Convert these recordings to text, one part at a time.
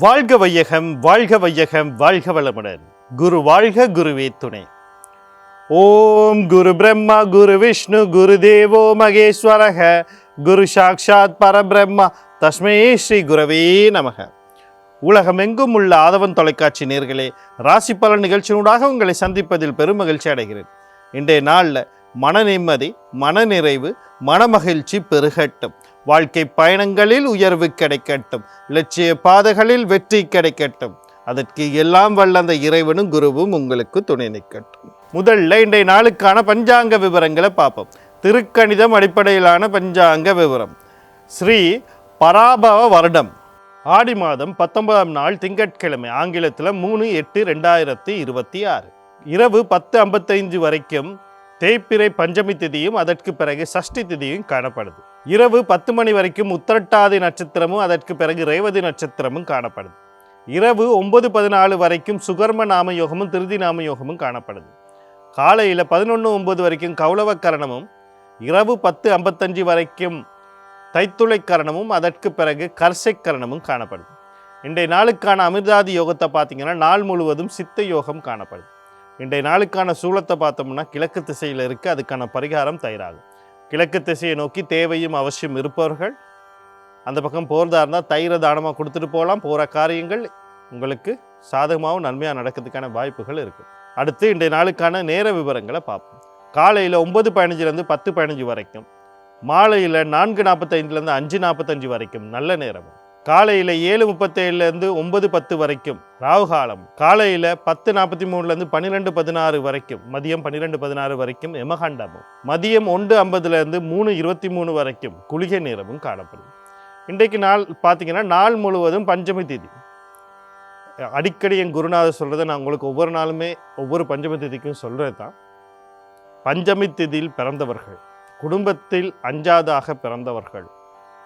வாழ்க வையகம், வாழ்க வையகம், வாழ்க வளமுடன். குரு வாழ்க, குருவே துணை. ஓம் குரு பிரம்மா, குரு விஷ்ணு, குரு தேவோ மகேஸ்வரக, குரு சாக்ஷாத் பரபிரம்மா, தஸ்மை ஸ்ரீ குரவே நமக. உலகமெங்கும் உள்ள ஆதவன் தொலைக்காட்சி நேயர்களே, ராசி பலன் நிகழ்ச்சியூடாக உங்களை சந்திப்பதில் பெரும் மகிழ்ச்சி அடைகிறேன். இன்றைய நாளில் மன நிம்மதி, மனநிறைவு, மனமகிழ்ச்சி பெருகட்டும். வாழ்க்கை பயணங்களில் உயர்வு கிடைக்கட்டும். லட்சிய பாதைகளில் வெற்றி கிடைக்கட்டும். அதற்கு எல்லாம் வல்ல அந்த இறைவனும் குருவும் உங்களுக்கு துணை நிற்கட்டும். முதல்ல இன்றைய நாளுக்கான பஞ்சாங்க விவரங்களை பார்ப்போம். திருக்கணிதம் அடிப்படையிலான பஞ்சாங்க விவரம். ஸ்ரீ பராபவ வருடம் ஆடி மாதம் 19ஆம் நாள் திங்கட்கிழமை, ஆங்கிலத்தில் 3/8/2026 இரவு 10:55 வரைக்கும் தேய்பிறை பஞ்சமி திதியும் அதற்கு பிறகு சஷ்டி திதியும் காணப்படுது. இரவு 10 மணி வரைக்கும் உத்திரட்டாதி நட்சத்திரமும் அதற்கு பிறகு ரேவதி நட்சத்திரமும் காணப்படுது. இரவு 9:14 வரைக்கும் சுகர்ம நாம யோகமும் திருதி நாம யோகமும் காணப்படுது. காலையில் 11:09 வரைக்கும் கௌளவ கரணமும், இரவு 10:55 வரைக்கும் தைத்துளை கரணமும் அதற்கு பிறகு கர்சை கரணமும் காணப்படுது. இன்றைய நாளுக்கான அமிர்தாதி யோகத்தை பார்த்தீங்கன்னா நாள் முழுவதும் சித்த யோகம் காணப்படுது. இன்றைய நாளுக்கான சூலத்தை பார்த்தோம்னா கிழக்கு திசையில் இருக்குது. அதுக்கான பரிகாரம் தயிராகும். கிழக்கு திசையை நோக்கி தேவையும் அவசியம் இருப்பவர்கள் அந்த பக்கம் போகிறதா இருந்தால் தயிரை தானமாக கொடுத்துட்டு போகலாம். போகிற காரியங்கள் உங்களுக்கு சாதகமாகவும் நன்மையாக நடக்கிறதுக்கான வாய்ப்புகள் இருக்குது. அடுத்து இன்றைய நாளுக்கான நேர விவரங்களை பார்ப்போம். காலையில் 9:15 10:15 வரைக்கும், மாலையில் 4:45 5:45 வரைக்கும் நல்ல நேரம். காலையில் 7:37 9:10 வரைக்கும் ராகு காலம். காலையில் 10:43 12:16 வரைக்கும், மதியம் 12:16 வரைக்கும் யமகண்டமும், மதியம் 1:50 3:23 வரைக்கும் குளிகை நேரமும் காணப்படும். இன்றைக்கு நாள் பார்த்தீங்கன்னா நாள் முழுவதும் பஞ்சமி திதி. அடிக்கடி என் குருநாதர் சொல்கிறத நான் உங்களுக்கு ஒவ்வொரு நாளுமே ஒவ்வொரு பஞ்சமி திதிக்கும் சொல்கிறது தான். பஞ்சமி திதியில் பிறந்தவர்கள், குடும்பத்தில் அஞ்சாதாக பிறந்தவர்கள்,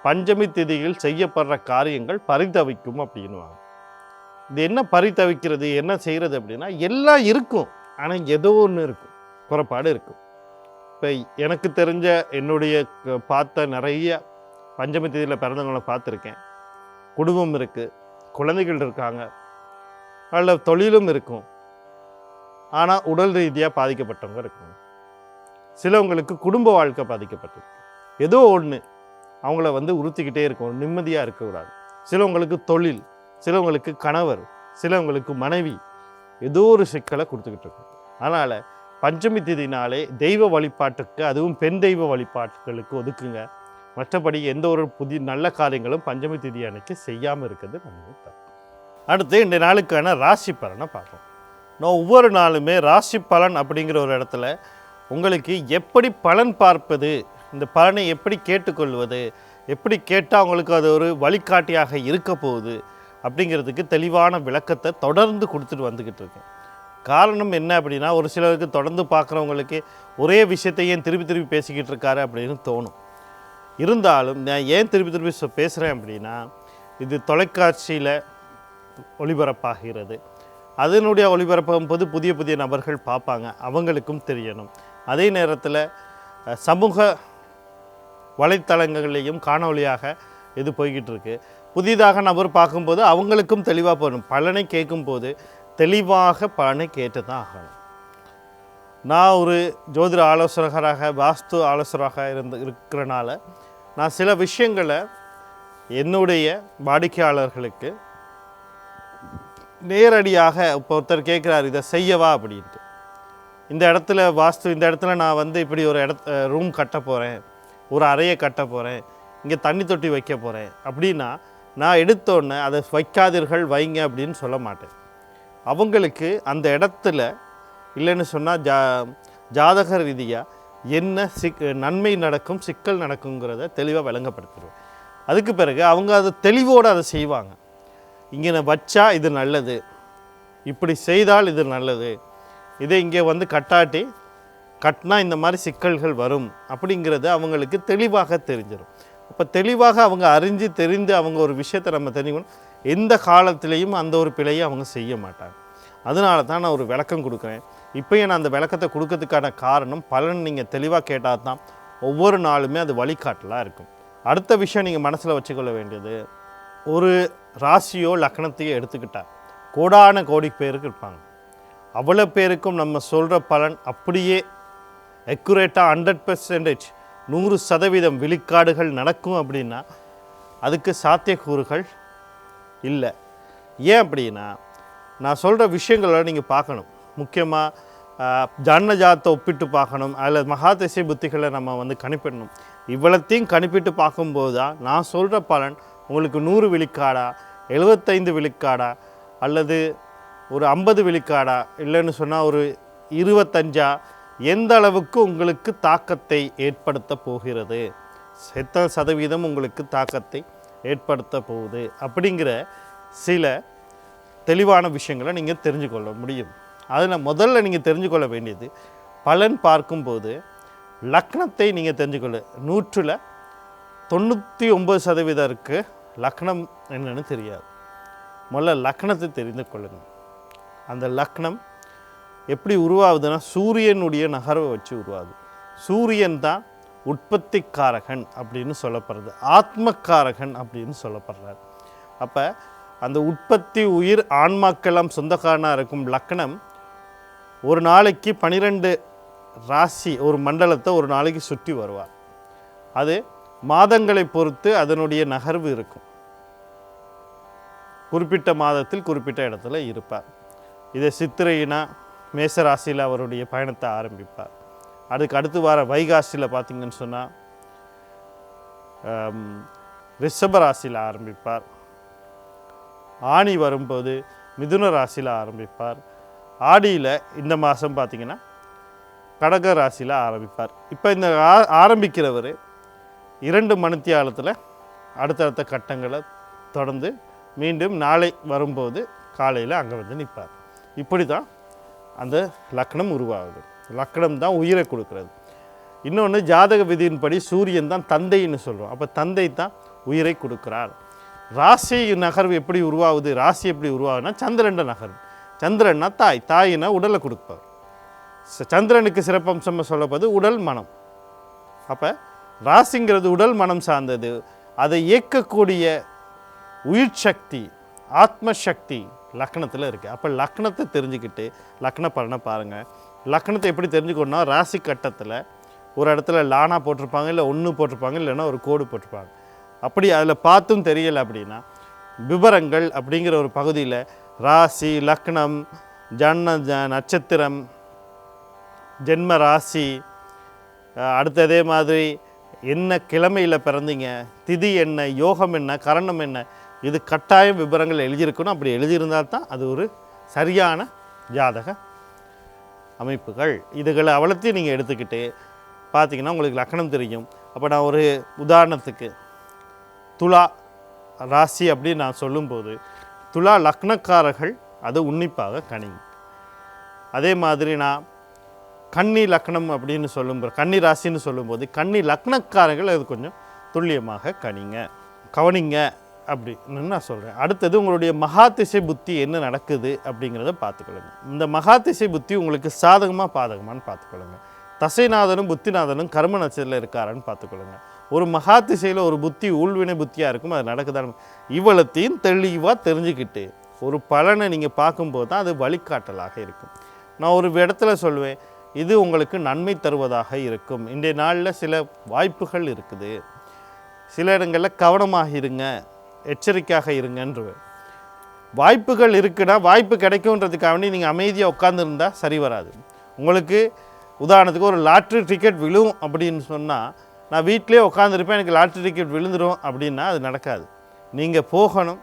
பஞ்சமி திதியில் செய்யப்படுற காரியங்கள் பரிதவிக்கும் அப்படின்னுவாங்க. இது என்ன பரிதவிக்கிறது, என்ன செய்கிறது அப்படின்னா, எல்லாம் இருக்கும் ஆனால் ஏதோ ஒன்று இருக்கும், குறைபாடு இருக்கும். இப்போ எனக்கு தெரிஞ்ச என்னுடைய பார்த்த நிறைய பஞ்சமி திதியில் பிறந்தவங்களை பார்த்துருக்கேன். குடும்பம் இருக்குது, குழந்தைகள் இருக்காங்க, நல்ல தொழிலும் இருக்கும், ஆனால் உடல் ரீதியாக பாதிக்கப்பட்டவங்க இருக்காங்க. சிலவங்களுக்கு குடும்ப வாழ்க்கை பாதிக்கப்பட்டிருக்கு. ஏதோ ஒன்று அவங்கள உறுத்திக்கிட்டே இருக்கும், நிம்மதியாக இருக்கக்கூடாது. சிலவங்களுக்கு தொழில், சிலவங்களுக்கு கணவர், சிலவங்களுக்கு மனைவி, ஏதோ ஒரு சிக்கலை கொடுத்துக்கிட்டு இருக்கும். அதனால் பஞ்சமி திதினாலே தெய்வ வழிபாட்டுக்கு, அதுவும் பெண் தெய்வ வழிபாட்டுகளுக்கு ஒதுக்குங்க. மற்றபடி எந்த ஒரு புதிய நல்ல காரியங்களும் பஞ்சமி திதி அன்னைக்கு செய்யாமல் இருக்கிறது நன்மை தான். அடுத்து இந்த நாளுக்கான ராசி பலனை பார்ப்போம். நான் ஒவ்வொரு நாளுமே ராசி பலன் அப்படிங்கிற ஒரு இடத்துல உங்களுக்கு எப்படி பலன் பார்ப்பது, இந்த பலனை எப்படி கேட்டுக்கொள்வது, எப்படி கேட்டால் அவங்களுக்கு அது ஒரு வழிகாட்டியாக இருக்க போகுது அப்படிங்கிறதுக்கு தெளிவான விளக்கத்தை தொடர்ந்து கொடுத்துட்டு வந்துக்கிட்டு இருக்கேன். காரணம் என்ன அப்படின்னா, ஒரு சிலருக்கு தொடர்ந்து பார்க்குறவங்களுக்கு ஒரே விஷயத்தையும் திருப்பி திருப்பி பேசிக்கிட்டு இருக்காரு அப்படின்னு தோணும். இருந்தாலும் நான் ஏன் திருப்பி திருப்பி பேசுகிறேன் அப்படின்னா, இது தொலைக்காட்சியில் ஒளிபரப்பாகிறது. அதனுடைய ஒளிபரப்பும் போது புதிய புதிய நபர்கள் பார்ப்பாங்க, அவங்களுக்கும் தெரியணும். அதே நேரத்தில் சமூக வலைத்தளங்களையும் காணொலியாக இது போய்கிட்டு இருக்கு. புதிதாக நபர் பார்க்கும்போது அவங்களுக்கும் தெளிவாக போகணும். பலனை கேட்கும்போது தெளிவாக பலனை கேட்டு தான் ஆகணும். நான் ஒரு ஜோதிட ஆலோசகராக, வாஸ்து ஆலோசகராக இருக்கிறனால நான் சில விஷயங்களை என்னுடைய வாடிக்கையாளர்களுக்கு நேரடியாக, இப்போ ஒருத்தர் கேட்குறாரு இதை செய்யவா அப்படின்ட்டு, இந்த இடத்துல வாஸ்து, இந்த இடத்துல நான் இப்படி ஒரு ரூம் கட்ட போகிறேன், ஒரு அறையை கட்ட போகிறேன், இங்கே தண்ணி தொட்டி வைக்க போகிறேன் அப்படின்னா நான் எடுத்தோன்னே அதை வைக்காதீர்கள், வைங்க அப்படின்னு சொல்ல மாட்டேன். அவங்களுக்கு அந்த இடத்துல இல்லைன்னு சொன்னால் ஜாதக ரீதியாக என்ன நன்மை நடக்கும், சிக்கல் நடக்குங்கிறத தெளிவாக விளங்கப்படுத்திடுவேன். அதுக்கு பிறகு அவங்க அதை தெளிவோடு அதை செய்வாங்க. இங்கே நான் வச்சா இது நல்லது, இப்படி செய்தால் இது நல்லது, இதை இங்கே கட்டினா இந்த மாதிரி சிக்கல்கள் வரும் அப்படிங்கிறது அவங்களுக்கு தெளிவாக தெரிஞ்சிடும். அப்போ தெளிவாக அவங்க அறிஞ்சு தெரிந்து அவங்க ஒரு விஷயத்தை நம்ம தெரிஞ்சுக்கணும். எந்த காலத்திலையும் அந்த ஒரு பிழையை அவங்க செய்ய மாட்டாங்க. அதனால தான் நான் ஒரு விளக்கம் கொடுக்குறேன். இப்போயும் நான் அந்த விளக்கத்தை கொடுக்கறதுக்கான காரணம், பலன் நீங்கள் தெளிவாக கேட்டால் தான் ஒவ்வொரு நாளுமே அது வழிகாட்டலாக இருக்கும். அடுத்த விஷயம் நீங்கள் மனசில் வச்சுக்கொள்ள வேண்டியது, ஒரு ராசியோ லக்னத்தையோ எடுத்துக்கிட்டா கோடான கோடி பேருக்கு இருப்பாங்க. அவ்வளோ பேருக்கும் நம்ம சொல்கிற பலன் அப்படியே அக்யூரேட்டாக 100% 100% விழிக்காடுகள் நடக்கும் அப்படின்னா அதுக்கு சாத்தியக்கூறுகள் இல்லை. ஏன் அப்படின்னா நான் சொல்கிற விஷயங்களை நீங்கள் பார்க்கணும். முக்கியமாக ஜானஜாத்தை ஒப்பிட்டு பார்க்கணும், அதில் மகாதிசை புத்திகளை நம்ம கணிப்பிடணும். இவ்வளத்தையும் கணிப்பிட்டு பார்க்கும்போது தான் நான் சொல்கிற பலன் உங்களுக்கு 100 விழுக்காடா, 75 விழுக்காடா, அல்லது ஒரு 50 விழுக்காடா, இல்லைன்னு சொன்னால் ஒரு 25, எந்த அளவுக்கு உங்களுக்கு தாக்கத்தை ஏற்படுத்த போகிறது, எத்தனை சதவீதம் உங்களுக்கு தாக்கத்தை ஏற்படுத்த போகுது அப்படிங்கிற சில தெளிவான விஷயங்களை நீங்கள் தெரிஞ்சுக்கொள்ள முடியும். அதில் முதல்ல நீங்கள் தெரிஞ்சுக்கொள்ள வேண்டியது, பலன் பார்க்கும்போது லக்னத்தை நீங்கள் தெரிஞ்சுக்கொள்ள 100ல் 99% லக்னம் என்னன்னு தெரியாது. முதல்ல லக்னத்தை தெரிந்து கொள்ளுங்கள். அந்த லக்னம் எப்படி உருவாகுதுன்னா சூரியனுடைய நகர்வை வச்சு உருவாகுது. சூரியன் தான் உற்பத்திக்காரகன் அப்படின்னு சொல்லப்படுறது, ஆத்மக்காரகன் அப்படின்னு சொல்லப்படுறார். அப்போ அந்த உற்பத்தி உயிர் ஆன்மாக்கெல்லாம் சொந்தக்காரனாக இருக்கும் லக்னம் ஒரு நாளைக்கு 12 ராசி ஒரு மண்டலத்தை ஒரு நாளைக்கு சுற்றி வருவார். அது மாதங்களை பொறுத்து அதனுடைய நகர்வு இருக்கும். குறிப்பிட்ட மாதத்தில் குறிப்பிட்ட இடத்துல இருப்பார். இதை சித்திரையினா மேசராசியில் அவருடைய பயணத்தை ஆரம்பிப்பார். அதுக்கு அடுத்து வர வைகாசியில் பார்த்திங்கன்னு சொன்னால் ரிஷபராசியில் ஆரம்பிப்பார். ஆணி வரும்போது மிதுன ராசியில் ஆரம்பிப்பார். ஆடியில் இந்த மாதம் பார்த்திங்கன்னா கடக ராசியில் ஆரம்பிப்பார். இப்போ இந்த ஆரம்பிக்கிறவர் 2 மணித்தியாலத்தில் அடுத்தடுத்த கட்டங்களை தொடர்ந்து மீண்டும் நாளை வரும்போது காலையில் அங்கே வந்து நிற்பார். இப்படி தான் அந்த லக்னம் உருவாகுது. லக்னம் தான் உயிரை கொடுக்குறது. இன்னொன்று ஜாதக விதியின்படி சூரியன் தான் தந்தைன்னு சொல்கிறோம். அப்போ தந்தை தான் உயிரை கொடுக்குறார். ராசி நகர்வு எப்படி உருவாகுது, ராசி எப்படி உருவாகுதுன்னா சந்திரன் நகர்வு. சந்திரன்னா தாயினா உடலை கொடுப்பார். சந்திரனுக்கு சிறப்பம்சமாக சொல்லப்போது உடல் மனம். அப்போ ராசிங்கிறது உடல் மனம் சார்ந்தது. அதை இயக்கக்கூடிய உயிர் சக்தி, ஆத்ம சக்தி லக்னத்தில் இருக்குது. அப்போ லக்னத்தை தெரிஞ்சுக்கிட்டு லக்ன பலனை பாருங்கள். லக்னத்தை எப்படி தெரிஞ்சுக்கணுன்னா ராசி கட்டத்தில் ஒரு இடத்துல லானா போட்டிருப்பாங்க, இல்லை 1 போட்டிருப்பாங்க, இல்லைன்னா ஒரு கோடு போட்டிருப்பாங்க. அப்படி அதில் பார்த்தும் தெரியலை அப்படின்னா விவரங்கள் அப்படிங்கிற ஒரு பகுதியில் ராசி, லக்னம், நட்சத்திரம், ஜென்ம ராசி, அடுத்ததே மாதிரி என்ன கிழமையில் பிறந்தீங்க, திதி என்ன, யோகம் என்ன, கரணம் என்ன, இது கட்டாயம் விவரங்கள் எழுதியிருக்கணும். அப்படி எழுதியிருந்தால் தான் அது ஒரு சரியான ஜாதக அமைப்புகள். இதுகளை அவ்வளோத்தையும் நீங்கள் எடுத்துக்கிட்டு பார்த்தீங்கன்னா உங்களுக்கு லக்னம் தெரியும். அப்போ நான் ஒரு உதாரணத்துக்கு துலா ராசி அப்படின்னு நான் சொல்லும்போது துலா லக்னக்காரர்கள் அது உன்னிப்பாக கணிங்க. அதே மாதிரி நான் கன்னி லக்னம் அப்படின்னு சொல்லும்போது, கன்னி ராசின்னு சொல்லும்போது கன்னி லக்னக்காரர்கள் அது கொஞ்சம் துல்லியமாக கவனிங்க அப்படின்னு நான் சொல்கிறேன். அடுத்தது உங்களுடைய மகாதிசை புத்தி என்ன நடக்குது அப்படிங்கிறத பார்த்துக்கொள்ளுங்க. இந்த மகாதிசை புத்தி உங்களுக்கு சாதகமாக பாதகமானு பார்த்துக்கொள்ளுங்க. தசைநாதனும் புத்திநாதனும் கர்ம நட்சத்திரத்தில் இருக்காரான்னு பார்த்துக்கொள்ளுங்க. ஒரு மகாதிசையில் ஒரு புத்தி ஊழ்வினை புத்தியாக இருக்கும், அது நடக்குதான். இவ்வளத்தையும் தெளிவாக தெரிஞ்சுக்கிட்டு ஒரு பலனை நீங்கள் பார்க்கும்போது தான் அது வழிகாட்டலாக இருக்கும். நான் ஒரு இடத்துல சொல்வேன், இது உங்களுக்கு நன்மை தருவதாக இருக்கும். இன்றைய நாளில் சில வாய்ப்புகள் இருக்குது, சில இடங்களில் கவனமாக இருங்க, எச்சரிக்கையாக இருங்கன்ற வாய்ப்புகள் இருக்குன்னா வாய்ப்பு கிடைக்கும்ன்றதுக்காக வேண்டி நீங்கள் அமைதியாக உட்காந்துருந்தால் சரி வராது. உங்களுக்கு உதாரணத்துக்கு ஒரு லாட்ரி டிக்கெட் விழும் அப்படின்னு சொன்னால், நான் வீட்டிலே உட்காந்துருப்பேன் எனக்கு லாட்ரி டிக்கெட் விழுந்துடும் அப்படின்னா அது நடக்காது. நீங்கள் போகணும்,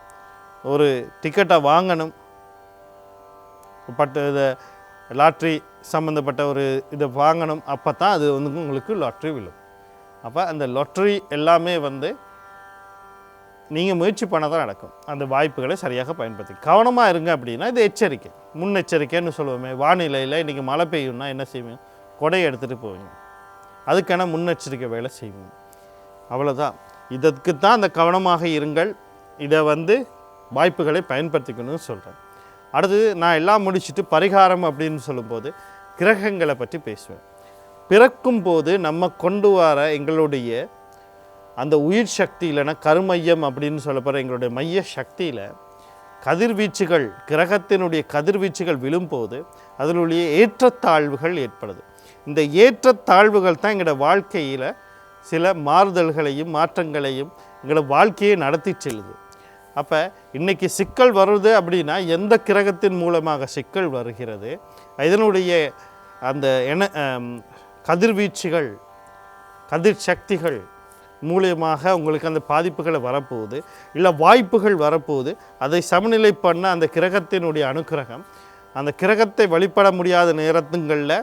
ஒரு டிக்கெட்டை வாங்கணும், இதை லாட்ரி சம்மந்தப்பட்ட ஒரு இதை வாங்கணும். அப்போ தான் அது உங்களுக்கு லாட்ரி விழும். அப்போ அந்த லாட்ரி எல்லாமே நீங்கள் முயற்சி பண்ண தான் நடக்கும். அந்த வாய்ப்புகளை சரியாக பயன்படுத்தி கவனமாக இருங்க. அப்படின்னா இது எச்சரிக்கை, முன்னெச்சரிக்கைன்னு சொல்லுவோமே. வானிலையில் இன்றைக்கி மழை பெய்யும்னா என்ன செய்வீங்க? கொடையை எடுத்துகிட்டு போவீங்க, அதுக்கான முன்னெச்சரிக்கை வேலை செய்வீங்க. அவ்வளோதான். இதற்கு தான் அந்த கவனமாக இருங்கள், இதை வாய்ப்புகளை பயன்படுத்திக்கணும்னு சொல்கிறேன். அடுத்தது நான் எல்லாம் முடிச்சுட்டு பரிகாரம் அப்படின்னு சொல்லும்போது கிரகங்களை பற்றி பேசுவேன். பிறக்கும் போது நம்ம கொண்டு வர எங்களுடைய அந்த உயிர் சக்தி இல்லைன்னா கருமையம் அப்படின்னு சொல்லப்படுற எங்களுடைய மைய சக்தியில் கதிர்வீச்சுகள், கிரகத்தினுடைய கதிர்வீச்சுகள் விழும்போது அதனுடைய ஏற்றத்தாழ்வுகள் ஏற்படுது. இந்த ஏற்றத்தாழ்வுகள் தான் எங்களோட வாழ்க்கையில் சில மாறுதல்களையும் மாற்றங்களையும் எங்களோட வாழ்க்கையை நடத்தி செல்லுது. அப்போ இன்றைக்கி சிக்கல் வருது அப்படின்னா எந்த கிரகத்தின் மூலமாக சிக்கல் வருகிறது, இதனுடைய அந்த கதிர்வீச்சுகள், கதிர் சக்திகள் மூலியமாக உங்களுக்கு அந்த பாதிப்புகளை வரப்போகுது, இல்லை வாய்ப்புகள் வரப்போகுது. அதை சமநிலை பண்ண அந்த கிரகத்தினுடைய அனுக்கிரகம், அந்த கிரகத்தை வழிபட முடியாத நேரத்துங்களில்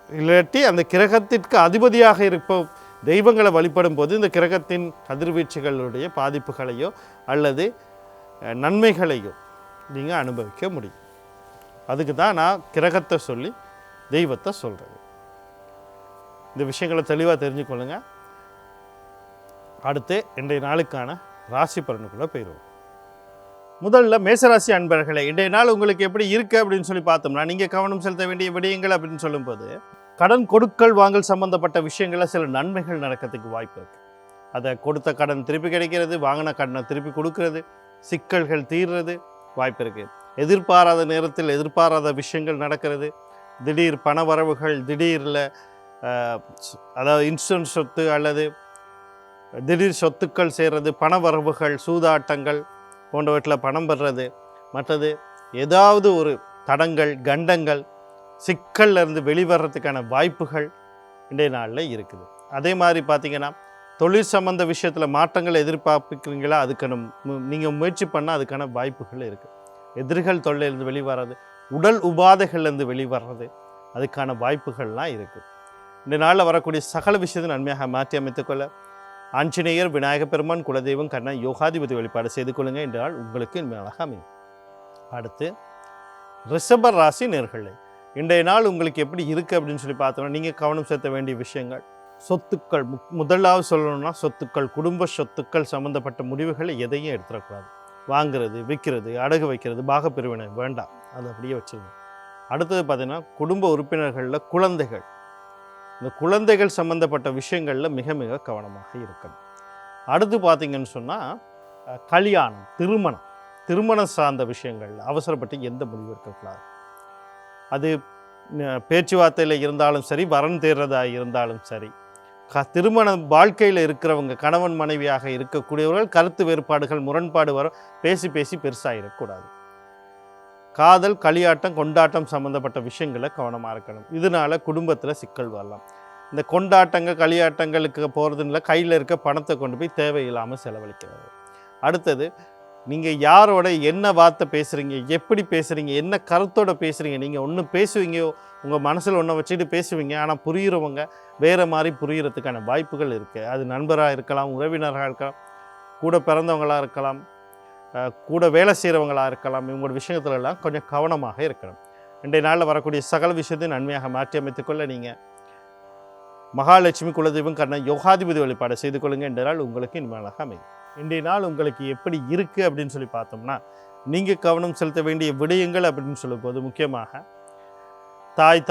இல்லாட்டி அந்த கிரகத்திற்கு அதிபதியாக இருப்ப தெய்வங்களை வழிபடும் போது இந்த கிரகத்தின் கதிர்வீச்சுகளுடைய பாதிப்புகளையோ அல்லது நன்மைகளையோ நீங்கள் அனுபவிக்க முடியும். அதுக்கு தான் நான் கிரகத்தை சொல்லி தெய்வத்தை சொல்கிறது. இந்த விஷயங்களை தெளிவாக தெரிஞ்சுக்கொள்ளுங்க. அடுத்து இன்றைய நாளுக்கான ராசி பலனுக்குள்ளே போயிடுவோம். முதல்ல மேசராசி அன்பர்களே, இன்றைய நாள் உங்களுக்கு எப்படி இருக்குது அப்படின்னு சொல்லி பார்த்தோம்னா, நீங்கள் கவனம் செலுத்த வேண்டிய விடயங்கள் அப்படின்னு சொல்லும்போது கடன் கொடுக்கல் வாங்கல் சம்மந்தப்பட்ட விஷயங்களில் சில நன்மைகள் நடக்கிறதுக்கு வாய்ப்பு இருக்குது. அதை கொடுத்த கடன் திருப்பி கிடைக்கிறது, வாங்கின கடனை திருப்பி கொடுக்கறது, சிக்கல்கள் தீர்றது வாய்ப்பு இருக்குது. எதிர்பாராத நேரத்தில் எதிர்பாராத விஷயங்கள் நடக்கிறது, திடீர் பண வரவுகள், திடீரில் அதாவது இன்சூரன்ஸ் சொத்து அல்லது திடீர் சொத்துக்கள் சேர்றது, பண வரவுகள், சூதாட்டங்கள் போன்றவற்றில் பணம் பெறுறது, மற்றது ஏதாவது ஒரு தடங்கள், கண்டங்கள், சிக்கல்லேருந்து வெளிவரத்துக்கான வாய்ப்புகள் இன்றைய நாளில் இருக்குது. அதே மாதிரி பார்த்திங்கன்னா தொழில் சம்பந்த விஷயத்தில் மாற்றங்களை எதிர்பார்க்கிறீங்களா, அதுக்கான நீங்கள் முயற்சி பண்ணால் அதுக்கான வாய்ப்புகள் இருக்குது. எதிரிகள் தொல்லையிலேருந்து வெளிவர்றது, உடல் உபாதைகள்லேருந்து வெளிவர்றது, அதுக்கான வாய்ப்புகள்லாம் இருக்குது. இந்த நாளில் வரக்கூடிய சகல விஷயத்தை நன்மையாக மாற்றி அமைத்துக்கொள்ள ஆஞ்சநேயர், விநாயக பெருமான், குலதெய்வம், கண்ணன், யோகாதிபதி வழிபாடு செய்து கொள்ளுங்க. இந்த நாள் உங்களுக்கு இனிமையாக அமையும். அடுத்து ரிஷப ராசி நேயர்களே, இன்றைய நாள் உங்களுக்கு எப்படி இருக்குது அப்படின்னு சொல்லி பார்த்தோம்னா, நீங்கள் கவனம் செலுத்த வேண்டிய விஷயங்கள் சொத்துக்கள். முதலாவது சொல்லணும்னா சொத்துக்கள், குடும்ப சொத்துக்கள் சம்மந்தப்பட்ட முடிவுகளை எதையும் எடுத்துடக்கூடாது. வாங்கிறது, விற்கிறது, அடகு வைக்கிறது, பாகப்பிரிவினை வேண்டாம், அது அப்படியே வச்சுருங்க. அடுத்தது பார்த்திங்கன்னா குடும்ப உறுப்பினர்களில் குழந்தைகள், இந்த குழந்தைகள் சம்மந்தப்பட்ட விஷயங்களில் மிக மிக கவனமாக இருக்கணும். அடுத்து பார்த்திங்கன்னு சொன்னால் கல்யாணம், திருமணம் சார்ந்த விஷயங்கள் அவசரப்பட்டு எந்த முடிவு இருக்கக்கூடாது. அது பேச்சுவார்த்தையில் இருந்தாலும் சரி, வரன் தேர்றதாக இருந்தாலும் சரி, திருமண வாழ்க்கையில் இருக்கிறவங்க, கணவன் மனைவியாக இருக்கக்கூடியவர்கள் கருத்து வேறுபாடுகள், முரண்பாடு வரும், பேசி பேசி பெருசாகிடக்கூடாது. காதல், களியாட்டம், கொண்டாட்டம் சம்மந்தப்பட்ட விஷயங்களை கவனமாக இருக்கணும். இதனால் குடும்பத்தில் சிக்கல் வரலாம். இந்த கொண்டாட்டங்கள், களியாட்டங்களுக்கு போகிறதுனால கையில் இருக்க பணத்தை கொண்டு போய் தேவையில்லாமல் செலவழிக்கிறது. அடுத்தது, நீங்கள் யாரோட என்ன வார்த்தை பேசுகிறீங்க, எப்படி பேசுகிறீங்க, என்ன கருத்தோடு பேசுகிறீங்க. நீங்கள் ஒன்று பேசுவீங்க, உங்கள் மனசில் ஒன்றை வச்சுட்டு பேசுவீங்க, ஆனால் புரிகிறவங்க வேறு மாதிரி புரிகிறதுக்கான வாய்ப்புகள் இருக்குது. அது நண்பராக இருக்கலாம், உறவினராக இருக்கலாம், கூட பிறந்தவங்களாக இருக்கலாம், கூட வேலை செய்கிறவங்களாக இருக்கலாம். இவங்களோட விஷயத்துலலாம் கொஞ்சம் கவனமாக இருக்கணும். இன்றைய நாளில் வரக்கூடிய சகல விஷயத்தையும் நன்மையாக மாற்றி அமைத்துக்கொள்ள நீங்கள் மகாலட்சுமி, குலதெய்வம், கண்ணன், யோகாதிபதி வழிபாடு செய்து கொள்ளுங்கள். இன்றைய நாள் உங்களுக்கு இனிமையாக அமையும். இன்றைய நாள் உங்களுக்கு எப்படி இருக்குது அப்படின்னு சொல்லி பார்த்தோம்னா, நீங்கள் கவனம் செலுத்த வேண்டிய விடயங்கள் அப்படின்னு சொல்லும்போது முக்கியமாக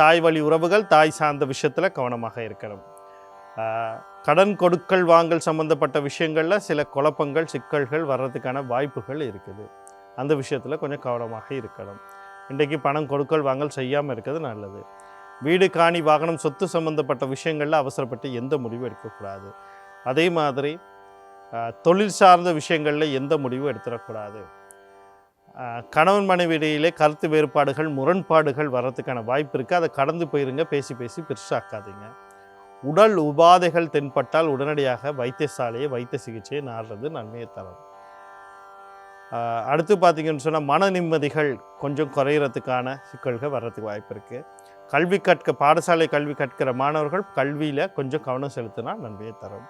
தாய் வழி உறவுகள், தாய் சார்ந்த விஷயத்தில் கவனமாக இருக்கணும். கடன் கொடுக்கல் வாங்கல் சம்மந்தப்பட்ட விஷயங்களில் சில குழப்பங்கள், சிக்கல்கள் வர்றதுக்கான வாய்ப்புகள் இருக்குது. அந்த விஷயத்தில் கொஞ்சம் கவனமாக இருக்கணும். இன்றைக்கு பணம் கொடுக்கல் வாங்கல் செய்யாமல் இருக்கிறது நல்லது. வீடு, காணி, வாகனம், சொத்து சம்மந்தப்பட்ட விஷயங்களில் அவசரப்பட்டு எந்த முடிவும் எடுக்கக்கூடாது. அதே மாதிரி தொழில் சார்ந்த விஷயங்களில் எந்த முடிவும் எடுத்துடக்கூடாது. கணவன் மனைவி இடையிலே கருத்து வேறுபாடுகள், முரண்பாடுகள் வர்றதுக்கான வாய்ப்பு இருக்குது. அதை கடந்து போயிருங்க, பேசி பேசி பெருசாக்காதீங்க. உடல் உபாதைகள் தென்பட்டால் உடனடியாக வைத்தியசாலையை, வைத்திய சிகிச்சையை நாடுறது நன்மையை தரும். அடுத்து பார்த்திங்கன்னு சொன்னால் மன நிம்மதிகள் கொஞ்சம் குறையிறதுக்கான சிக்கல்கள் வர்றதுக்கு வாய்ப்பு இருக்குது. பாடசாலை கல்வி கற்கிற மாணவர்கள் கல்வியில் கொஞ்சம் கவனம் செலுத்தினா நன்மையை தரும்.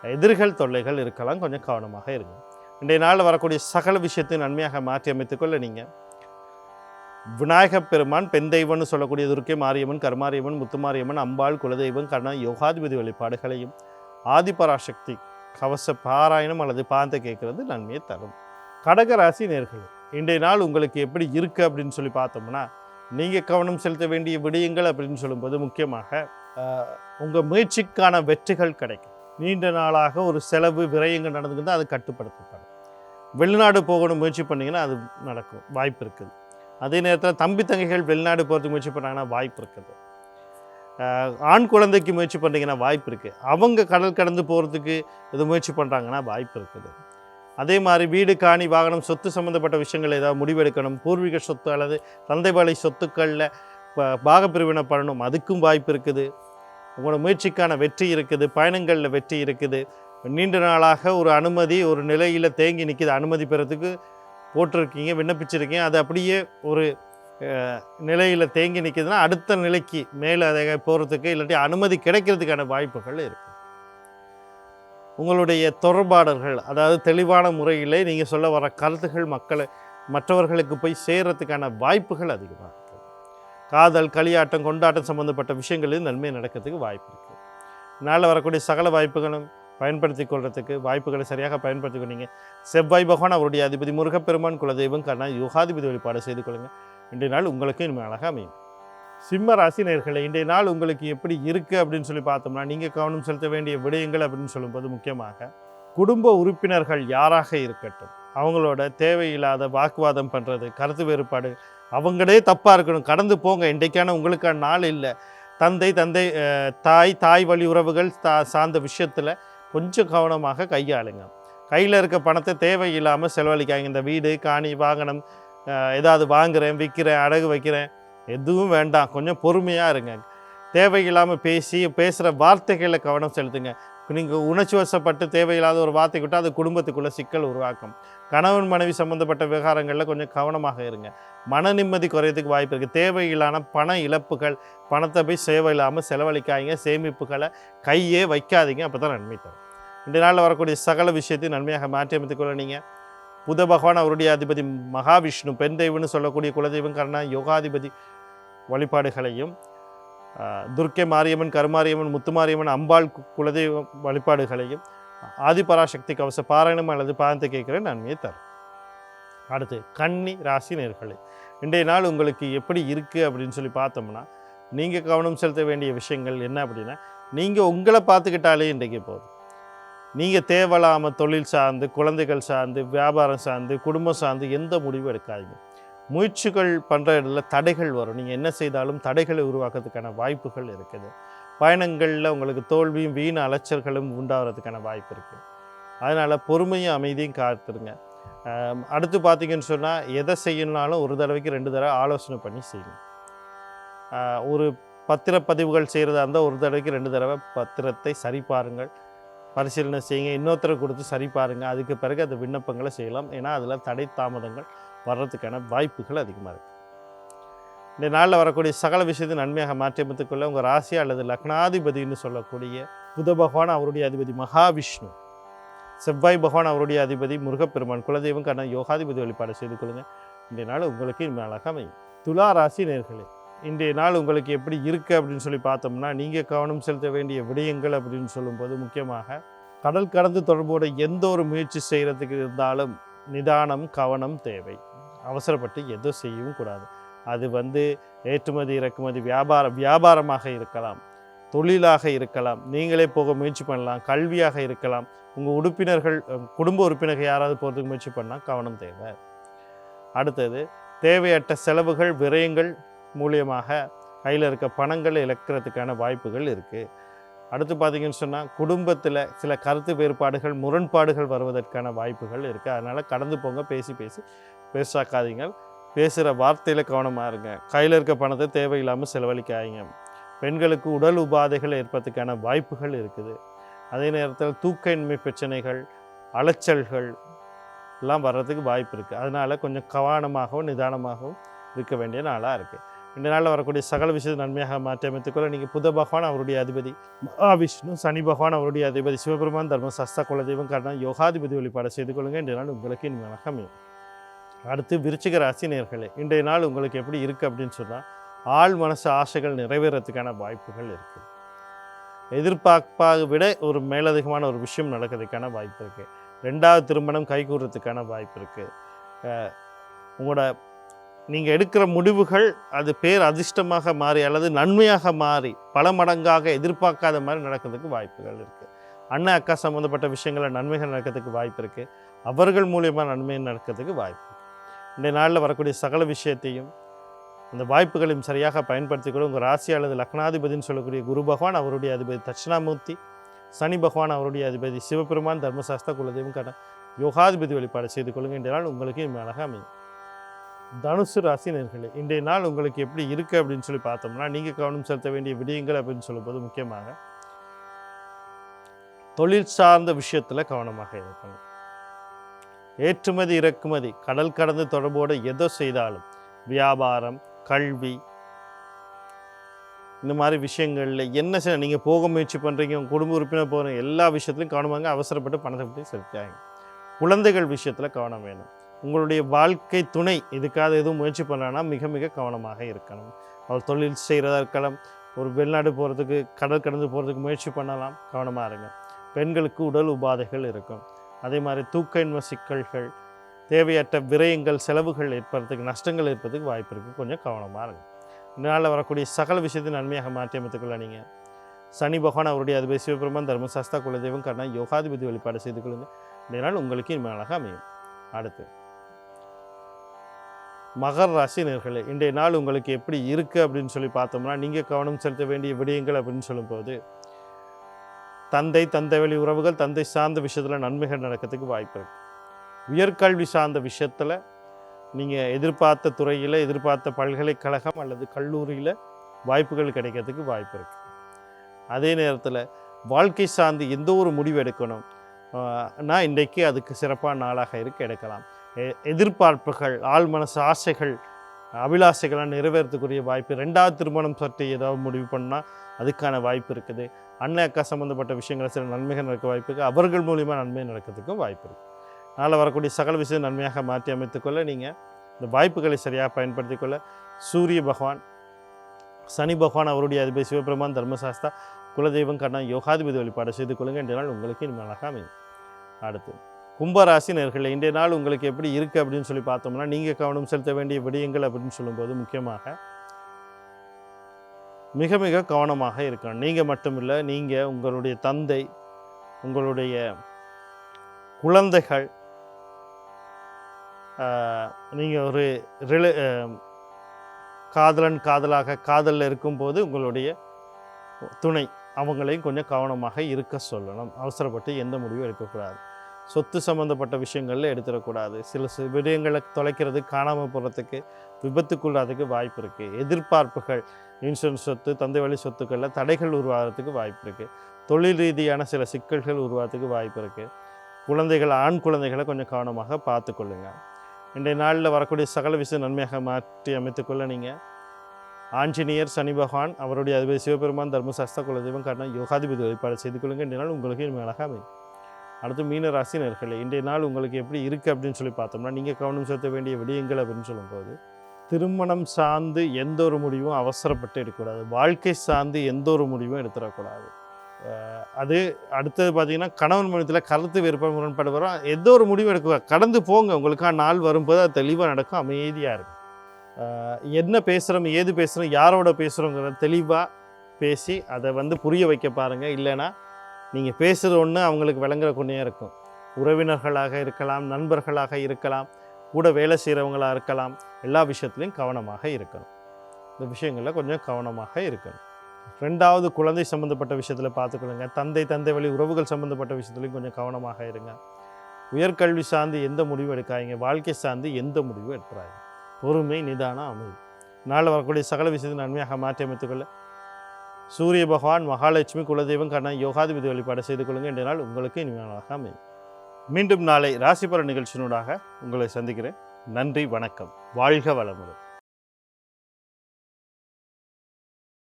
எதிர்கள் தொல்லைகள் இருக்கலாம், கொஞ்சம் கவனமாக இருங்க. இன்றைய நாளில் வரக்கூடிய சகல விஷயத்தையும் நன்மையாக மாற்றி அமைத்துக்கொள்ள நீங்கள் விநாயக பெருமான், பெண் தெய்வம்னு சொல்லக்கூடிய துர்க்கை மாரியம்மன், கருமாரியம்மன், முத்துமாரியம்மன், அம்பாள், குலதெய்வம், கண்ணன், யோகாதிபதி வழிபாடுகளையும் ஆதிபராசக்தி கவச பாராயணம் அல்லது பாந்த கேட்கறது நன்மையை தரும். கடகராசி நேயர்களே, இன்றைய நாள் உங்களுக்கு எப்படி இருக்குது அப்படின்னு சொல்லி பார்த்தோம்னா, நீங்கள் கவனம் செலுத்த வேண்டிய விடயங்கள் அப்படின்னு சொல்லும்போது முக்கியமாக உங்கள் முயற்சிக்கான வெற்றிகள் கிடைக்கும். நீண்ட நாளாக ஒரு செலவு விரயங்கள் நடந்துக்கிட்டு அது கட்டுப்படுத்தப்படும். வெளிநாடு போகணும் முயற்சி பண்ணிங்கன்னா அது நடக்கும், வாய்ப்பு இருக்குது. அதே நேரத்தில் தம்பி தங்கைகள் வெளிநாடு போகிறதுக்கு முயற்சி பண்ணாங்கன்னா வாய்ப்பு இருக்குது. ஆண் குழந்தைக்கு முயற்சி பண்ணுறீங்கன்னா வாய்ப்பு இருக்குது. அவங்க கடல் கடந்து போகிறதுக்கு இது முயற்சி பண்ணுறாங்கன்னா வாய்ப்பு இருக்குது. அதே மாதிரி வீடு காணி வாகனம் சொத்து சம்மந்தப்பட்ட விஷயங்கள் ஏதாவது முடிவெடுக்கணும், பூர்வீக சொத்து அல்லது தந்தை வழி சொத்துக்களில் பாகப்பிரிவினை பண்ணணும், அதுக்கும் வாய்ப்பு இருக்குது. உங்களோட முயற்சிக்கான வெற்றி இருக்குது, பயணங்களில் வெற்றி இருக்குது. நீண்ட நாளாக ஒரு அனுமதி ஒரு நிலையில் தேங்கி நிற்கிது, அனுமதி பெறத்துக்கு போட்டிருக்கீங்க, விண்ணப்பிச்சிருக்கீங்க, அது அப்படியே ஒரு நிலையில் தேங்கி நிற்கிதுன்னா அடுத்த நிலைக்கு மேலே அதை போகிறதுக்கு இல்லாட்டி அனுமதி கிடைக்கிறதுக்கான வாய்ப்புகள் இருக்குது. உங்களுடைய தொடர்பாடல்கள் அதாவது தெளிவான முறையிலே நீங்கள் சொல்ல வர கருத்துகள் மற்றவர்களுக்கு போய் சேர்கிறதுக்கான வாய்ப்புகள் அதிகமாக இருக்குது. காதல், களியாட்டம், கொண்டாட்டம் சம்மந்தப்பட்ட விஷயங்களில் நன்மை நடக்கிறதுக்கு வாய்ப்பு இருக்குது. இதனால் வரக்கூடிய சகல வாய்ப்புகளும் பயன்படுத்தி கொள்றதுக்கு வாய்ப்புகளை சரியாக பயன்படுத்தி கொண்டீங்க. செவ்வாய் பகவான் அவருடைய அதிபதி, முருகப்பெருமான் குலதெய்வம் கண்ணா யோகாதிபதி வழிபாடு செய்து கொள்ளுங்கள். இன்றைய நாள் உங்களுக்கு இனிமே அழகாக அமையும். சிம்ம ராசி நேயர்களே, இன்றைய நாள் உங்களுக்கு எப்படி இருக்குது அப்படின்னு சொல்லி பார்த்தோம்னா, நீங்கள் கவனம் செலுத்த வேண்டிய விடயங்கள் அப்படின்னு சொல்லும்போது முக்கியமாக குடும்ப உறுப்பினர்கள் யாராக இருக்கட்டும், அவங்களோட தேவையில்லாத வாக்குவாதம் பண்ணுறது, கருத்து வேறுபாடு, அவங்களே தப்பாக இருக்கணும், கடந்து போங்க, இன்றைக்கான உங்களுக்கான நாள் இல்லை. தாய் வழி உறவுகள் சார்ந்த விஷயத்தில் கொஞ்சம் கவனமாக கையாளுங்க. கையில் இருக்க பணத்தை தேவையில்லாமல் செலவழிக்காங்க. இந்த வீடு காணி வாகனம் ஏதாவது வாங்குகிறேன், விற்கிறேன், அடகு வைக்கிறேன், எதுவும் வேண்டாம், கொஞ்சம் பொறுமையாக இருங்க. தேவையில்லாமல் பேசுகிற வார்த்தைகளில் கவனம் செலுத்துங்க. நீங்கள் உணர்ச்சி வசப்பட்டு தேவையில்லாத ஒரு வார்த்தை விட்டால் அது குடும்பத்துக்குள்ளே சிக்கல் உருவாக்கும். கணவன் மனைவி சம்மந்தப்பட்ட விவகாரங்களில் கொஞ்சம் கவனமாக இருங்க. மன நிம்மதி குறையத்துக்கு வாய்ப்பு இருக்குது. தேவையில்லான பண இழப்புகள், பணத்தை போய் தேவையில்லாமல் செலவழிக்காதீங்க. சேமிப்புகளை கையே வைக்காதீங்க, அப்போ தான் நன்மை தரும். இந்த நாளில் வரக்கூடிய சகல விஷயத்தையும் நன்மையாக மாற்றி அமைத்துக்கொள்ள நீங்கள் புத பகவான் அவருடைய அதிபதி மகாவிஷ்ணு, பெண் தெய்வம்னு சொல்லக்கூடிய குலதெய்வம் கர்ணா யோகாதிபதி வழிபாடுகளையும், துர்க்கை மாரியம்மன், கருமாரியம்மன், முத்துமாரியம்மன், அம்பாள் குலதெய்வ வழிபாடுகளையும், ஆதிபராசக்தி கவச பாராயணம் அல்லது பாதத்தை கேட்குற நன்மையை தரும். அடுத்து கன்னி ராசி நேயர்களே, இன்றைய நாள் உங்களுக்கு எப்படி இருக்குது அப்படின்னு சொல்லி பார்த்தோம்னா, நீங்கள் கவனம் செலுத்த வேண்டிய விஷயங்கள் என்ன அப்படின்னா, நீங்கள் உங்களை பார்த்துக்கிட்டாலே இன்றைக்கு போதும். நீங்கள் தேவையில்லாமல் தொழில் சார்ந்து, குழந்தைகள் சார்ந்து, வியாபாரம் சார்ந்து, குடும்பம் சார்ந்து எந்த முடிவும் எடுக்காதீங்க. முயற்சிகள் பண்ணுற இடத்துல தடைகள் வரும். நீங்கள் என்ன செய்தாலும் தடைகளை உருவாக்குறதுக்கான வாய்ப்புகள் இருக்குது. பயணங்களில் உங்களுக்கு தோல்வியும் வீண் அலைச்சல்களும் உண்டாகிறதுக்கான வாய்ப்பு இருக்குது. அதனால் பொறுமையும் அமைதியும் காத்துருங்க. அடுத்து பார்த்தீங்கன்னு சொன்னால், எதை செய்யணுனாலும் ஒரு தடவைக்கு 2 தடவை ஆலோசனை பண்ணி செய்யுங்க. ஒரு பத்திரப்பதிவுகள் செய்கிறதா இருந்தால் ஒரு தடவைக்கு 2 தடவை பத்திரத்தை சரி பாருங்கள், பரிசீலனை செய்யுங்க. இன்னொருத்தரை கொடுத்து சரி பாருங்கள். அதுக்கு பிறகு அந்த விண்ணப்பங்களை செய்யலாம். ஏன்னா அதில் தடை தாமதங்கள் வர்றதுக்கான வாய்ப்புகள் அதிகமாக இருக்குது. இந்த நாளில் வரக்கூடிய சகல விஷயத்தை நன்மையாக மாற்றி அமைத்துக்கொள்ள உங்கள் ராசி அல்லது லக்னாதிபதினு சொல்லக்கூடிய புத பகவான் அவருடைய அதிபதி மகாவிஷ்ணு, செவ்வாய் பகவான் அவருடைய அதிபதி முருகப்பெருமான் குலதெய்வம் கண்ணா யோகாதிபதி வழிபாடு செய்து கொள்ளுங்கள். இன்றைய நாள் உங்களுக்கு இனிமே அழகாக அமையும். துலா ராசி நேயர்களே, இன்றைய நாள் உங்களுக்கு எப்படி இருக்குது அப்படின்னு சொல்லி பார்த்தோம்னா, நீங்கள் கவனம் செலுத்த வேண்டிய விடயங்கள் அப்படின்னு சொல்லும்போது முக்கியமாக கடல் கடந்து தொடர்போட எந்த ஒரு முயற்சி செய்கிறதுக்கு இருந்தாலும் நிதானம், கவனம் தேவை. அவசரப்பட்டு எதுவும் செய்யவும் கூடாது. அது ஏற்றுமதி இறக்குமதி வியாபாரமாக இருக்கலாம், தொழிலாக இருக்கலாம், நீங்களே போக முயற்சி பண்ணலாம், கல்வியாக இருக்கலாம், உங்கள் குடும்ப உறுப்பினர்கள் யாராவது போகிறதுக்கு முயற்சி பண்ணால் கவனம் தேவை. அடுத்தது தேவையற்ற செலவுகள், விரயங்கள் மூலியமாக கையில் இருக்க பணங்கள் இழக்கிறதுக்கான வாய்ப்புகள் இருக்குது. அடுத்து பார்த்திங்கன்னு சொன்னால், குடும்பத்தில் சில கருத்து வேறுபாடுகள், முரண்பாடுகள் வருவதற்கான வாய்ப்புகள் இருக்குது. அதனால் கடந்து போங்க, பேசி பேசாக்காதீங்க. பேசுகிற வார்த்தையில் கவனமாக இருங்க. கையில் இருக்க பணத்தை தேவையில்லாமல் செலவழிக்காதீங்க. பெண்களுக்கு உடல் உபாதைகள் ஏற்படுறதுக்கான வாய்ப்புகள் இருக்குது. அதே நேரத்தில் தூக்கமின்மை பிரச்சனைகள், அலைச்சல்கள் எல்லாம் வர்றதுக்கு வாய்ப்பு இருக்குது. அதனால் கொஞ்சம் கவனமாகவும் நிதானமாகவும் இருக்க வேண்டிய நாளாக இருக்குது. இந்த நாளில் வரக்கூடிய சகல விஷயத்தை நன்மையாக மாற்றி அமைத்துக்கொள்ள நீங்கள் புத பகவான் அவருடைய அதிபதி மகாவிஷ்ணு, சனி பகவான் அவருடைய அதிபதி சிவபெருமான், தர்மசாஸ்திர குலதெய்வம் கர்ணா யோகாதிபதி வழிபாடு செய்து கொள்ளுங்கள். இன்றைய நாள் உங்களுக்கு இனிமையாக அமையும். அடுத்து விருச்சிக ராசி நேயர்களே, இன்றைய நாள் உங்களுக்கு எப்படி இருக்குது அப்படின்னு சொன்னால், ஆள் மனசு ஆசைகள் நிறைவேறத்துக்கான வாய்ப்புகள் இருக்குது. எதிர்பார்ப்பாக விட ஒரு மேலதிகமான ஒரு விஷயம் நடக்கிறதுக்கான வாய்ப்பு இருக்குது. 2வது திருமணம் கைகூடுறதுக்கான வாய்ப்பு இருக்குது. உங்களோட நீங்கள் எடுக்கிற முடிவுகள் அது பேர் அதிர்ஷ்டமாக மாறி அல்லது நன்மையாக மாறி பல மடங்காக எதிர்பார்க்காத மாதிரி நடக்கிறதுக்கு வாய்ப்புகள் இருக்குது. அண்ணன் அக்கா சம்மந்தப்பட்ட விஷயங்களில் நன்மைகள் நடக்கிறதுக்கு வாய்ப்பு இருக்குது. அவர்கள் மூலியமாக நன்மை நடக்கிறதுக்கு வாய்ப்பு இருக்குது. இன்றைய நாளில் வரக்கூடிய சகல விஷயத்தையும் அந்த வாய்ப்புகளையும் சரியாக பயன்படுத்திக்கூட உங்கள் ராசி அல்லது லக்னாதிபதினு சொல்லக்கூடிய குரு பகவான், அவருடைய அதிபதி தட்சிணாமூர்த்தி, சனி பகவான் அவருடைய அதிபதி சிவபெருமான், தர்மசாஸ்திர குலதெய்வம் காரண யோகாதிபதி வழிபாடு செய்து கொள்ளுங்க. இன்றைய நாள் உங்களுக்கு அழகாக அமையும். தனுசு ராசி நேர்களே, இன்றைய நாள் உங்களுக்கு எப்படி இருக்குது அப்படின்னு சொல்லி பார்த்தோம்னா, நீங்கள் கவனம் செலுத்த வேண்டிய விடயங்கள் அப்படின்னு சொல்லும்போது முக்கியமாக தொழில் சார்ந்த விஷயத்தில் கவனமாக இருக்கணும். ஏற்றுமதி இறக்குமதி கடல் கடந்து தொடர்போடு எதோ செய்தாலும் வியாபாரம், கல்வி, இந்த மாதிரி விஷயங்களில் என்ன செய்ய நீங்கள் போக முயற்சி பண்ணுறீங்க, உங்கள் குடும்ப உறுப்பினர் போகிறீங்க, எல்லா விஷயத்துலையும் கவனமாக அவசரப்பட்டு பணத்தை பற்றி செலுத்தாங்க. குழந்தைகள் விஷயத்தில் கவனம் வேணும். உங்களுடைய வாழ்க்கை துணை இதுக்காக எதுவும் முயற்சி பண்ணலான்னா மிக மிக கவனமாக இருக்கணும். அவர் தொழில் செய்கிறதா இருக்கலாம், ஒரு வெளிநாடு போகிறதுக்கு கடல் கடந்து போகிறதுக்கு முயற்சி பண்ணலாம், கவனமாக இருங்க. பெண்களுக்கு உடல் உபாதைகள் இருக்கும். அதே மாதிரி தூக்க இன்மை சிக்கல்கள், தேவையற்ற விரயங்கள், செலவுகள் ஏற்படுறதுக்கு, நஷ்டங்கள் ஏற்படுறதுக்கு வாய்ப்பு இருக்குது. கொஞ்சம் கவனமாக இருங்க. இதனால் வரக்கூடிய சகல விஷயத்தை நன்மையாக மாற்றி அமைத்துக்கொள்ள நீங்கள் சனி பகவான் அவருடைய அதிபதி சிவபெருமான், தர்மசாஸ்தா குலதெய்வம் காரண யோகாதிபதி வழிபாடு செய்து கொள்ளுங்கள். இதனால் உங்களுக்கு இனிமேலாக அமையும். அடுத்து மகர ராசி நேர்களே, இன்றைய நாள் உங்களுக்கு எப்படி இருக்குது அப்படின்னு சொல்லி பார்த்தோம்னா, நீங்கள் கவனம் செலுத்த வேண்டிய விடயங்கள் அப்படின்னு சொல்லும்போது தந்தை வழி உறவுகள், தந்தை சார்ந்த விஷயத்தில் நன்மைகள் நடக்கிறதுக்கு வாய்ப்பு இருக்குது. உயர்கல்வி சார்ந்த விஷயத்தில் நீங்கள் எதிர்பார்த்த துறையில், எதிர்பார்த்த பல்கலைக்கழகம் அல்லது கல்லூரியில் வாய்ப்புகள் கிடைக்கிறதுக்கு வாய்ப்பு இருக்குது. அதே நேரத்தில் வாழ்க்கை சார்ந்து எந்த ஒரு முடிவு எடுக்கணும் நான் இன்றைக்கு அதுக்கு சிறப்பான நாளாக எடுக்கலாம். எதிர்பார்ப்புகள், ஆள் மனசு ஆசைகள், அபிலாசைகளாக நிறைவேறத்துக்குரிய வாய்ப்பு. 2வது திருமணம் பற்றி ஏதாவது முடிவு பண்ணால் அதுக்கான வாய்ப்பு இருக்குது. அண்ணன் அக்கா சம்மந்தப்பட்ட விஷயங்கள் சில நன்மைகள் நடக்க வாய்ப்பு இருக்குது. அவர்கள் மூலிமா நன்மை நடக்கிறதுக்கும் வாய்ப்பு இருக்குது. அதனால் வரக்கூடிய சகல விஷயம் நன்மையாக மாற்றி அமைத்துக்கொள்ள நீங்கள் இந்த வாய்ப்புகளை சரியாக பயன்படுத்திக்கொள்ள சூரிய பகவான், சனி பகவான் அவருடைய அதிபதி சிவபெருமான், தர்மசாஸ்தா குலதெய்வம் காரண யோகாதிபதி வழிபாடு செய்து கொள்ளுங்கள். இன்றைய நாள் உங்களுக்கு இனிமேலாக அமையும். அடுத்து கும்பராசி நேர்களே, இன்றைய நாள் உங்களுக்கு எப்படி இருக்குது அப்படின்னு சொல்லி பார்த்தோம்னா, நீங்கள் கவனம் செலுத்த வேண்டிய விடயங்கள் அப்படின்னு சொல்லும்போது முக்கியமாக மிக மிக கவனமாக இருக்கணும். நீங்கள் மட்டும் இல்லை, நீங்கள், உங்களுடைய தந்தை, உங்களுடைய குழந்தைகள், நீங்கள் ஒரு காதலில் இருக்கும்போது உங்களுடைய துணை அவங்களையும் கொஞ்சம் கவனமாக இருக்க சொல்லணும். அவசரப்பட்டு எந்த முடிவும் எடுக்கக்கூடாது. சொத்து சம்மந்தப்பட்ட விஷயங்களில் எடுத்துடக்கூடாது. சில விடயங்களை தொலைக்கிறதுக்கு, காணாமல் போகிறதுக்கு, விபத்துக்குள்ளாததுக்கு வாய்ப்பு இருக்குது. எதிர்பார்ப்புகள், இன்சூரன்ஸ் சொத்து, தந்தை வழி சொத்துக்களில் தடைகள் உருவாகிறதுக்கு வாய்ப்பு இருக்குது. தொழில் ரீதியான சில சிக்கல்கள் உருவாகிறதுக்கு வாய்ப்பு இருக்குது. குழந்தைகள், ஆண் குழந்தைகளை கொஞ்சம் கவனமாக பார்த்து கொள்ளுங்கள். இன்றைய நாளில் வரக்கூடிய சகல விஷயம் நன்மையாக மாற்றி அமைத்துக்கொள்ள நீங்கள் ஆஞ்சநேயர், சனி பகவான் அவருடைய அதிபதி சிவபெருமான், தர்மசாஸ்திர குலதெய்வம் காரண யோகாதிபதி வழிபாடு செய்து கொள்ளுங்கள். இன்றைய நாள் உங்களுக்கு இனிமேலாக அமையும். அடுத்து மீன ராசி நேர்களே, இன்றைய நாள் உங்களுக்கு எப்படி இருக்குது அப்படின்னு சொல்லி பார்த்தோம்னா, நீங்கள் கவனம் செலுத்த வேண்டிய விடயங்கள் அப்படின்னு சொல்லும்போது திருமணம் சார்ந்து எந்த ஒரு முடிவும் அவசரப்பட்டு எடுக்கக்கூடாது. வாழ்க்கை சார்ந்து எந்த ஒரு முடிவும் எடுத்துடக்கூடாது. அது அடுத்தது பார்த்திங்கன்னா, கணவன் மனத்தில் கருத்து வேறுபாடு, முரண்பாடு வரும். எந்த ஒரு முடிவும் எடுக்க கடந்து போங்க. உங்களுக்கான நாள் வரும்போது அது தெளிவாக நடக்கும், அமைதியாக இருக்கும். என்ன பேசுகிறோம், ஏது பேசுகிறோம், யாரோட பேசுகிறோங்கிற தெளிவாக பேசி அதை புரிய வைக்க பாருங்கள். இல்லைன்னா நீங்கள் பேசுகிறது ஒன்று அவங்களுக்கு விளங்குற கொண்டே இருக்கும். உறவினர்களாக இருக்கலாம், நண்பர்களாக இருக்கலாம், கூட வேலை செய்கிறவங்களாக இருக்கலாம். எல்லா விஷயத்துலையும் கவனமாக இருக்கணும். இந்த விஷயங்களில் கொஞ்சம் கவனமாக இருக்கணும். 2வது குழந்தை சம்மந்தப்பட்ட விஷயத்தில் பார்த்துக்கொள்ளுங்க. தந்தை வழி உறவுகள் சம்மந்தப்பட்ட விஷயத்துலையும் கொஞ்சம் கவனமாக இருங்க. உயர்கல்வி சார்ந்து எந்த முடிவும் எடுக்காதீங்க. வாழ்க்கை சார்ந்து எந்த முடிவும் எடுத்துறாங்க. பொறுமை, நிதானம், அமைதி. நாளில் வரக்கூடிய சகல விஷயத்தை நன்மையாக மாற்றி அமைத்துக்கொள்ள சூரிய பகவான், மகாலட்சுமி குலதெய்வம் காரண யோகாதிபதி வழிபாடு செய்து கொள்ளுங்கள். இன்றைய நாள் உங்களுக்கு இனிமையாக அமையும். மீண்டும் நாளை ராசிபலன் நிகழ்ச்சியினூடாக உங்களை சந்திக்கிறேன். நன்றி, வணக்கம், வாழ்க வளமுடன்.